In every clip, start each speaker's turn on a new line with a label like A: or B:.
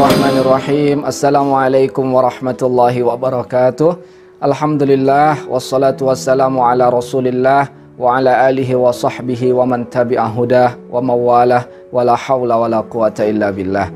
A: Bismillahirrahmanirrahim. Assalamualaikum warahmatullahi wabarakatuh. Alhamdulillah wassalatu wassalamu ala Rasulillah wa ala alihi wa sahbihi wa man tabi'ah hudah wa mawalah wa la hawla wa la quwata illa billah.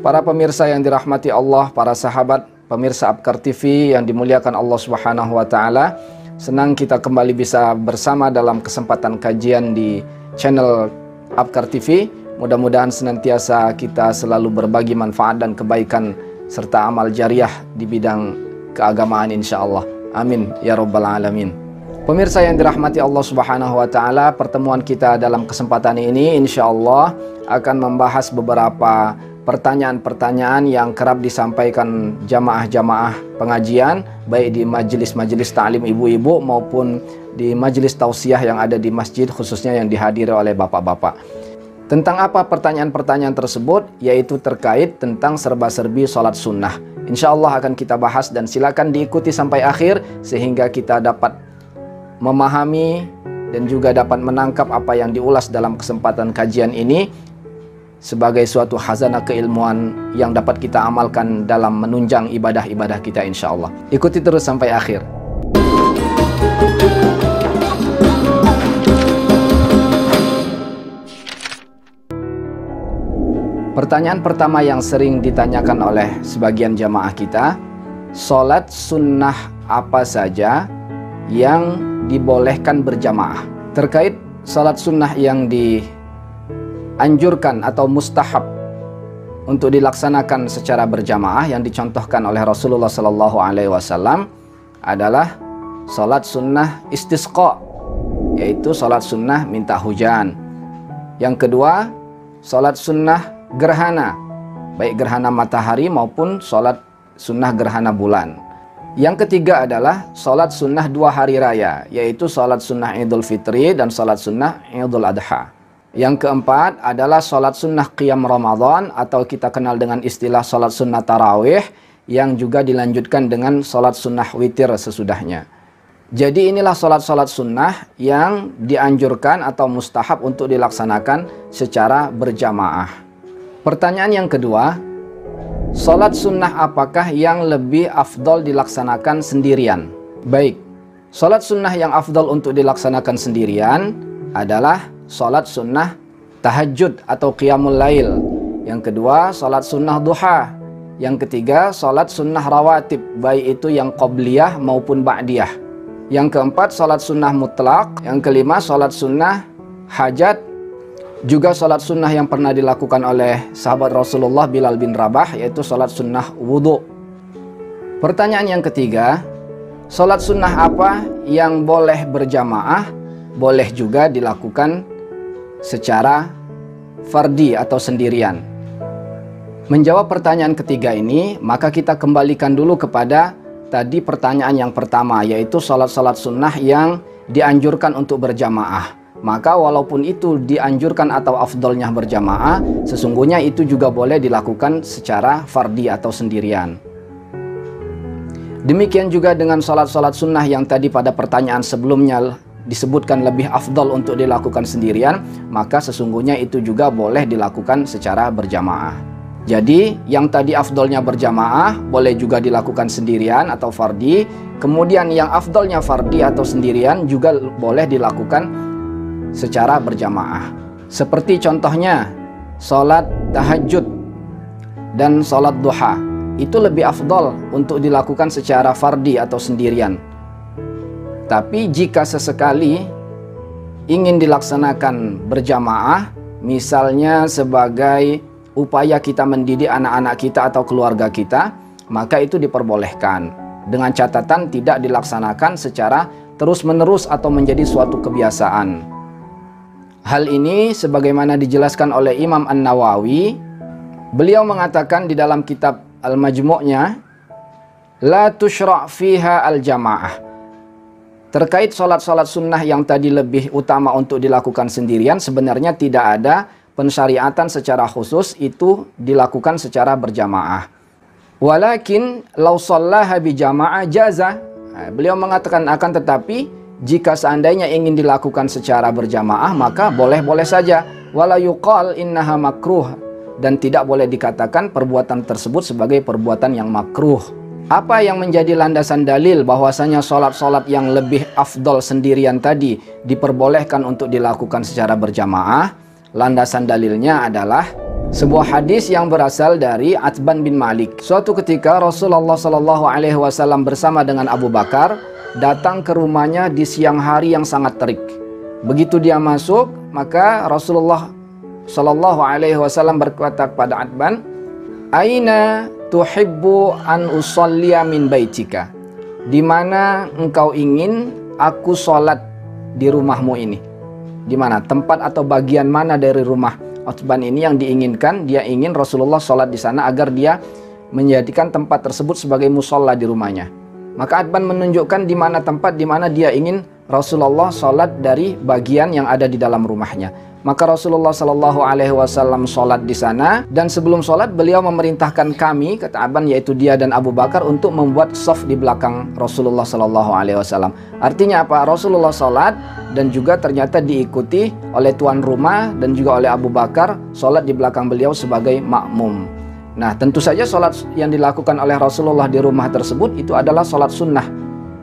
A: Para pemirsa yang dirahmati Allah, para sahabat pemirsa Abkar TV yang dimuliakan Allah Subhanahu wa taala, senang kita kembali bisa bersama dalam kesempatan kajian di channel Abkar TV. Mudah-mudahan senantiasa kita selalu berbagi manfaat dan kebaikan serta amal jariah di bidang keagamaan insyaallah. Amin ya rabbal alamin. Pemirsa yang dirahmati Allah Subhanahu wa taala, pertemuan kita dalam kesempatan ini insyaallah akan membahas beberapa pertanyaan-pertanyaan yang kerap disampaikan jamaah-jamaah pengajian, baik di majelis-majelis ta'lim ibu-ibu maupun di majelis tausiah yang ada di masjid, khususnya yang dihadiri oleh bapak-bapak. Tentang apa pertanyaan-pertanyaan tersebut? Yaitu terkait tentang serba-serbi sholat sunnah. Insya Allah akan kita bahas dan silakan diikuti sampai akhir sehingga kita dapat memahami dan juga dapat menangkap apa yang diulas dalam kesempatan kajian ini sebagai suatu khazanah keilmuan yang dapat kita amalkan dalam menunjang ibadah-ibadah kita insya Allah. Ikuti terus sampai akhir. Pertanyaan pertama yang sering ditanyakan oleh sebagian jamaah kita, sholat sunnah apa saja yang dibolehkan berjamaah? Terkait sholat sunnah yang dianjurkan atau mustahab untuk dilaksanakan secara berjamaah yang dicontohkan oleh Rasulullah SAW adalah sholat sunnah istisqa, yaitu sholat sunnah minta hujan. Yang kedua, sholat sunnah gerhana, baik gerhana matahari maupun sholat sunnah gerhana bulan. Yang ketiga adalah sholat sunnah 2 hari raya, yaitu sholat sunnah Idul Fitri dan sholat sunnah Idul Adha. Yang keempat adalah sholat sunnah qiyam Ramadan atau kita kenal dengan istilah sholat sunnah tarawih, yang juga dilanjutkan dengan sholat sunnah witir sesudahnya. Jadi inilah sholat-sholat sunnah yang dianjurkan atau mustahab untuk dilaksanakan secara berjamaah. Pertanyaan yang kedua, sholat sunnah apakah yang lebih afdol dilaksanakan sendirian? Baik, sholat sunnah yang afdol untuk dilaksanakan sendirian adalah sholat sunnah tahajud atau qiyamul lail. Yang kedua, sholat sunnah duha. Yang ketiga, sholat sunnah rawatib, baik itu yang qobliyah maupun ba'diyah. Yang keempat, sholat sunnah mutlak. Yang kelima, sholat sunnah hajat. Juga sholat sunnah yang pernah dilakukan oleh sahabat Rasulullah Bilal bin Rabah, yaitu sholat sunnah wudhu. Pertanyaan yang ketiga, sholat sunnah apa yang boleh berjamaah, boleh juga dilakukan secara fardi atau sendirian? Menjawab pertanyaan ketiga ini, maka kita kembalikan dulu kepada tadi pertanyaan yang pertama, yaitu sholat-sholat sunnah yang dianjurkan untuk berjamaah. Maka walaupun itu dianjurkan atau afdolnya berjamaah, sesungguhnya itu juga boleh dilakukan secara fardi atau sendirian. Demikian juga dengan sholat-sholat sunnah yang tadi pada pertanyaan sebelumnya disebutkan lebih afdol untuk dilakukan sendirian, maka sesungguhnya itu juga boleh dilakukan secara berjamaah. Jadi yang tadi afdolnya berjamaah boleh juga dilakukan sendirian atau fardi. Kemudian yang afdolnya fardi atau sendirian juga boleh dilakukan secara berjamaah. Seperti contohnya sholat tahajud dan sholat duha, itu lebih afdol untuk dilakukan secara fardi atau sendirian. Tapi jika sesekali ingin dilaksanakan berjamaah, misalnya sebagai upaya kita mendidik anak-anak kita atau keluarga kita, maka itu diperbolehkan, dengan catatan tidak dilaksanakan secara terus-menerus atau menjadi suatu kebiasaan. Hal ini sebagaimana dijelaskan oleh Imam An-Nawawi, beliau mengatakan di dalam kitab Al-Majmu'-nya, la tushra' fiha al-jamaah. Terkait sholat-sholat sunnah yang tadi lebih utama untuk dilakukan sendirian, sebenarnya tidak ada pensyariatan secara khusus itu dilakukan secara berjamaah. Walakin law shallaha bi jama'ah jaza. Beliau mengatakan akan tetapi jika seandainya ingin dilakukan secara berjamaah maka boleh-boleh saja. Wala yuqal innaha makruh. dan tidak boleh dikatakan perbuatan tersebut sebagai perbuatan yang makruh. Apa yang menjadi landasan dalil bahwasanya sholat-sholat yang lebih afdol sendirian tadi diperbolehkan untuk dilakukan secara berjamaah? Landasan dalilnya adalah sebuah hadis yang berasal dari Atban bin Malik. Suatu ketika Rasulullah SAW bersama dengan Abu Bakar datang ke rumahnya di siang hari yang sangat terik. Begitu dia masuk, maka Rasulullah SAW berkata kepada Atban, "Aina tuhibbu an usalliya min baitika?" Di mana engkau ingin aku sholat di rumahmu ini? Di mana? Tempat atau bagian mana dari rumah Utban ini yang diinginkan? Dia ingin Rasulullah sholat di sana agar dia menjadikan tempat tersebut sebagai musola di rumahnya. Maka Utban menunjukkan di mana tempat di mana dia ingin Rasulullah sholat dari bagian yang ada di dalam rumahnya. Maka Rasulullah SAW sholat di sana, dan sebelum sholat beliau memerintahkan kami, kata Atban, yaitu dia dan Abu Bakar, untuk membuat shaf di belakang Rasulullah SAW. Artinya apa? Rasulullah sholat dan juga ternyata diikuti oleh tuan rumah dan juga oleh Abu Bakar sholat di belakang beliau sebagai makmum. Nah, tentu saja sholat yang dilakukan oleh Rasulullah di rumah tersebut itu adalah sholat sunnah,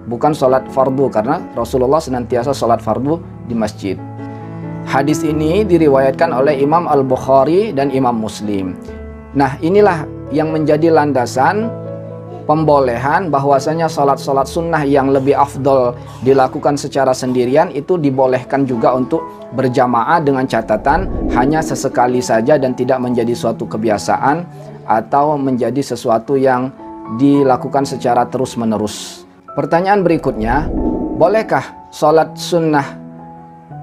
A: bukan sholat fardu, karena Rasulullah senantiasa sholat fardu di masjid. Hadis ini diriwayatkan oleh Imam Al-Bukhari dan Imam Muslim. Nah, inilah yang menjadi landasan pembolehan bahwasanya sholat-sholat sunnah yang lebih afdol dilakukan secara sendirian itu dibolehkan juga untuk berjamaah, dengan catatan hanya sesekali saja dan tidak menjadi suatu kebiasaan atau menjadi sesuatu yang dilakukan secara terus-menerus. Pertanyaan berikutnya, bolehkah sholat sunnah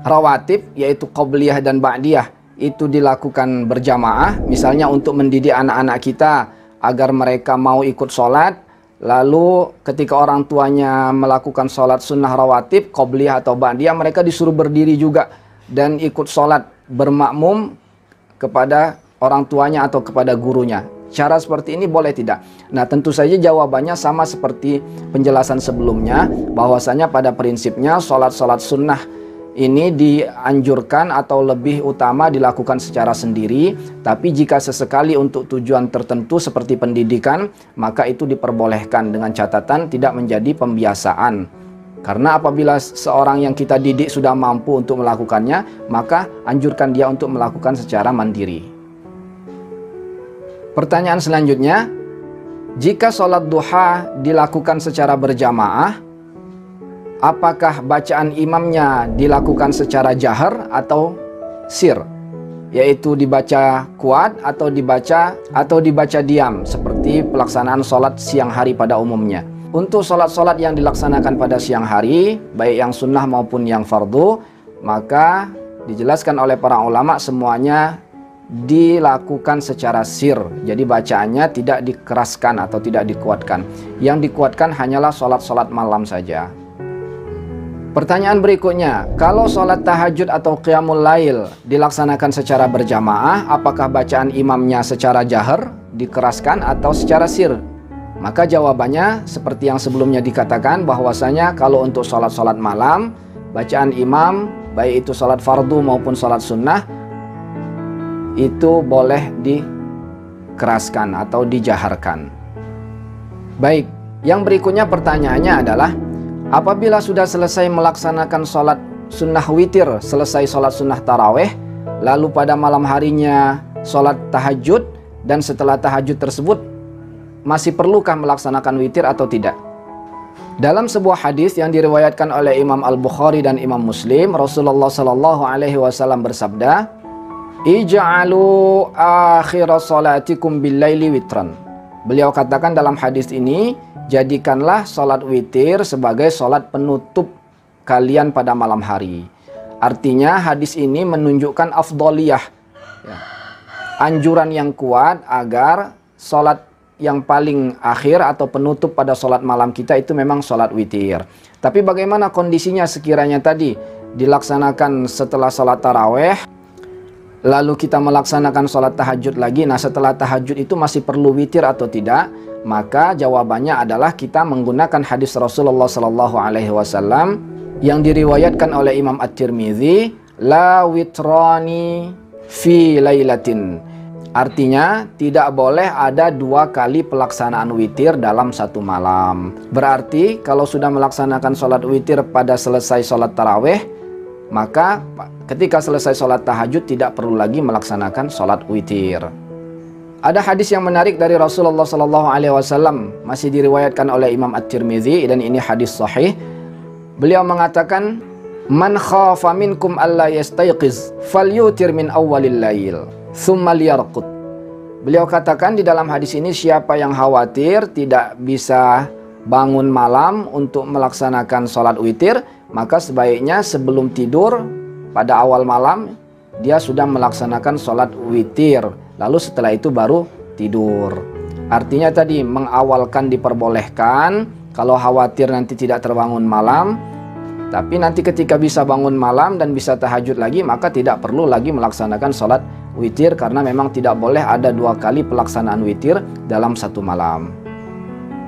A: rawatib, yaitu qobliyah dan ba'diyah, itu dilakukan berjamaah, misalnya untuk mendidik anak-anak kita agar mereka mau ikut sholat, lalu ketika orang tuanya melakukan sholat sunnah rawatib, qobliyah atau ba'diyah, mereka disuruh berdiri juga dan ikut sholat bermakmum kepada orang tuanya atau kepada gurunya. Cara seperti ini boleh tidak? Nah, tentu saja jawabannya sama seperti penjelasan sebelumnya, bahwasanya pada prinsipnya sholat-sholat sunnah ini dianjurkan atau lebih utama dilakukan secara sendiri, tapi jika sesekali untuk tujuan tertentu seperti pendidikan, maka itu diperbolehkan dengan catatan tidak menjadi pembiasaan. Karena apabila seorang yang kita didik sudah mampu untuk melakukannya, maka anjurkan dia untuk melakukan secara mandiri. Pertanyaan selanjutnya, jika sholat duha dilakukan secara berjamaah, apakah bacaan imamnya dilakukan secara jahar atau sir, yaitu dibaca kuat atau dibaca diam seperti pelaksanaan sholat siang hari pada umumnya? Untuk sholat-sholat yang dilaksanakan pada siang hari, baik yang sunnah maupun yang fardu, maka dijelaskan oleh para ulama semuanya dilakukan secara sir. Jadi bacaannya tidak dikeraskan atau tidak dikuatkan. Yang dikuatkan hanyalah sholat-sholat malam saja. Pertanyaan berikutnya, kalau sholat tahajud atau qiyamul lail dilaksanakan secara berjamaah, apakah bacaan imamnya secara jahar, dikeraskan, atau secara sir? Maka jawabannya seperti yang sebelumnya dikatakan, bahwasanya kalau untuk sholat-sholat malam, bacaan imam, baik itu sholat fardu maupun sholat sunnah, itu boleh dikeraskan atau dijaharkan. Baik, yang berikutnya pertanyaannya adalah, apabila sudah selesai melaksanakan sholat sunnah witir, selesai sholat sunnah taraweh, lalu pada malam harinya sholat tahajud, dan setelah tahajud tersebut masih perlukah melaksanakan witir atau tidak? Dalam sebuah hadis yang diriwayatkan oleh Imam Al-Bukhari dan Imam Muslim, Rasulullah SAW bersabda, "Ij'alu akhira salatikum bil-laili witran." Beliau katakan dalam hadis ini, jadikanlah sholat witir sebagai sholat penutup kalian pada malam hari. Artinya hadis ini menunjukkan afdoliyah, ya, anjuran yang kuat agar sholat yang paling akhir atau penutup pada sholat malam kita itu memang sholat witir. Tapi bagaimana kondisinya sekiranya tadi dilaksanakan setelah sholat taraweh, lalu kita melaksanakan sholat tahajud lagi. Nah, setelah tahajud itu masih perlu witir atau tidak? Maka jawabannya adalah kita menggunakan hadis Rasulullah SAW yang diriwayatkan oleh Imam At-Tirmidzi, la witrani fi lailatin. Artinya tidak boleh ada 2 kali pelaksanaan witir dalam satu malam. Berarti kalau sudah melaksanakan sholat witir pada selesai sholat tarawih, maka ketika selesai sholat tahajud tidak perlu lagi melaksanakan sholat witir. Ada hadis yang menarik dari Rasulullah SAW, masih diriwayatkan oleh Imam At-Tirmidzi, dan ini hadis sahih. Beliau mengatakan, "Man khafa minkum alla yastayqiz falyutir min awwalil lail, thumma liyarqud." Beliau katakan di dalam hadis ini, siapa yang khawatir tidak bisa bangun malam untuk melaksanakan sholat witir, maka sebaiknya sebelum tidur pada awal malam dia sudah melaksanakan sholat witir, lalu setelah itu baru tidur. Artinya tadi mengawalkan diperbolehkan, kalau khawatir nanti tidak terbangun malam, tapi nanti ketika bisa bangun malam dan bisa tahajud lagi, maka tidak perlu lagi melaksanakan sholat witir, karena memang tidak boleh ada 2 kali pelaksanaan witir dalam satu malam.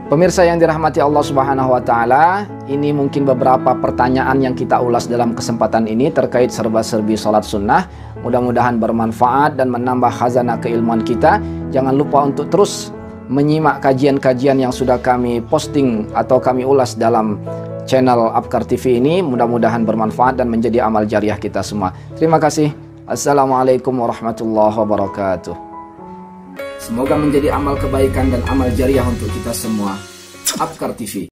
A: Pemirsa yang dirahmati Allah Subhanahu wa Ta'ala, ini mungkin beberapa pertanyaan yang kita ulas dalam kesempatan ini terkait serba-serbi sholat sunnah. Mudah-mudahan bermanfaat dan menambah khazanah keilmuan kita. Jangan lupa untuk terus menyimak kajian-kajian yang sudah kami posting atau kami ulas dalam channel Abkar TV ini. Mudah-mudahan bermanfaat dan menjadi amal jariah kita semua. Terima kasih. Assalamualaikum warahmatullahi wabarakatuh. Semoga menjadi amal kebaikan dan amal jariah untuk kita semua. Abkar TV.